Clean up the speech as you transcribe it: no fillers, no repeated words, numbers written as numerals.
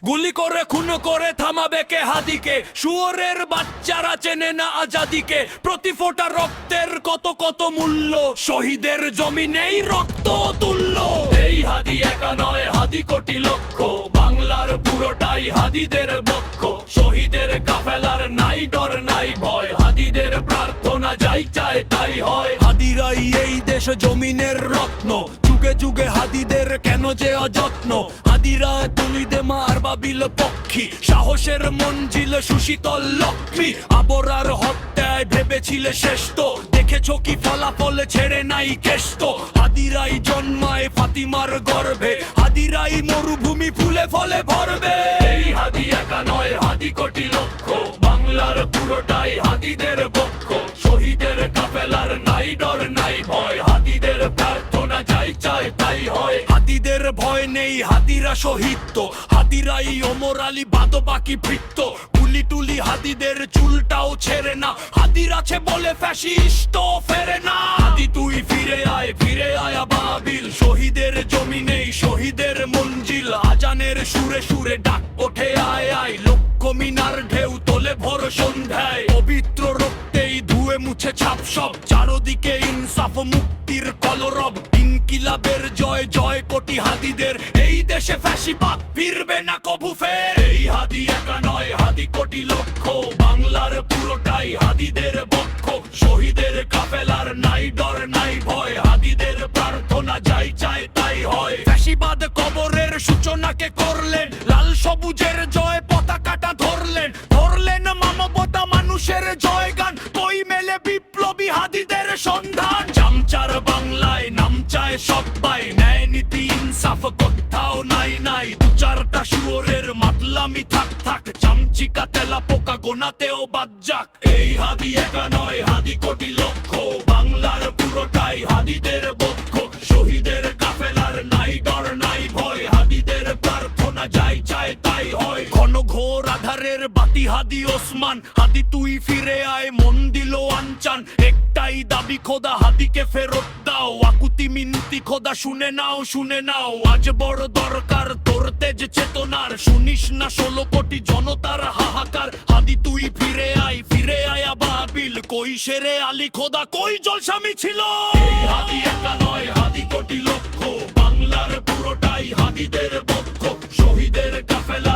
গুলি করে খুন করে থামাবে কে হাদিকে? শুয়োরের বাচ্চারা চেনে না আজাদিকে। প্রতি ফোঁটা রক্তের কত কত মূল্য, শহীদের জমিনেই রক্ত তুল্য। এই হাদি একা নয়, হাদি কোটি লক্ষ, বাংলার পুরোটাই হাদিদের বক্ষ। শহীদের কাফেলার নাই ডর নাই ভয়, হাদিদের প্রার্থনা যাই চায় তাই হয়। হাদিরাই এই দেশ জমিনের রত্ন, যুগে যুগে হাদিদের কেন যে অযত্ন। হাদিরা তুলিদে মার বাবিল পক্ষী, সাহসের মঞ্জিল সুশীতল লক্ষ্মী। আবরার হত্যায় ভেবেছিলে শ্রেষ্ঠ, দেখেছো কি ফলাফল ছেড়ে নাই কেষ্ট। হাদিরাই জন্মায় ফাতিমার গর্ভে, হাদিরাই মরুভূমি ফুলে ফলে ভরবে। এই হাদি একা নয়, হাদি কোটি লক্ষ, বাংলার পুরোটাই হাদিদের পক্ষ। শহীদের কাফেলার নাই ডর নাই ভয়, হাদিদের প্রার্থনা যাই চায় তাই হয়। হাদিদের ভয় নেই, হাদিরা শহীদ তো, হাদিরাই ওমর আলী বাদ বাকি বৃত্ত। গুলি টুলি হাদিদের চুলটাও ছেড়ে না, হাদির আছে বলে ফ্যাসিস্ট ফেরে না। হাদি তুই ফিরে আয় আবাবিল, শহীদের জমিনেই শহীদের মঞ্জিল। আজানের সুরে সুরে ডাক ওঠে আয় আয়, লক্ষ মিনার ঢেউ তোলে ভোর সন্ধ্যায়। পবিত্র রক্তেই ধুয়ে মুছে ছাপ সব, চারদিকে ইনসাফ মুক্তির কলরব। ইনকিলাবের জয় জয় কোটি হাদিদের, এই দেশে ফ্যাসিবাদ ফিরবে না কবু ফের। এই হাদি একা নয়, হাদি কোটি লক্ষ, বাংলার পুরোটাই হাদিদের পক্ষ। শহীদের কাফেলার নাই ডর নাই ভয়, হাদিদের প্রার্থনা যাই চায় তাই হয়। ফ্যাসিবাদ কবরের সূচনাকে করলেন, লাল সবুজের জয় পতাকাটা ধরলেন। ধরলেন মানবতা মানুষের জয়গান, বই মেলে বিপ্লবী হাদিদের সন্ধান। চামচার বাংলায় নাম চায় সবাই, ন্যায় নীতি ইনসাফ কোথাও নাই নাই। দু চারটা শুয়োরের মাতলামি থাক থাক, চামচিকা তেলা পোকা গোনাতেও বাদ যাক। এই হাদি একা নয়, হাদি কোটি লক্ষ, বাংলার পুরোটাই হাদিদের পক্ষ। শহীদের কাফেলার নাই ডর নাই ভয়, হাদিদের প্রার্থনা যাই চায় তাই হয়। ঘন ঘোর আধারের বাতি হাদি ওসমান, হাদি তুই ফিরে আয় মন দিল আনচান। একটাই দাবি খোদা, হাদিকে ফেরত দাও। আকুতি মিনতি খোদা শুনে নাও, আজ বড় দরকার তোর তেজ চেতনার। শুনিস না 16 কোটি জনতার হাহাকার, হাদি তুই ফিরে আয় আবাবিল। কই শেরে আলী খোদা, কই জলসামি ছিল? এই হাদি একা নয়, হাদি কোটি লক্ষ, বাংলার পুরোটাই হাদিদের পক্ষ। শহীদের কাফেলা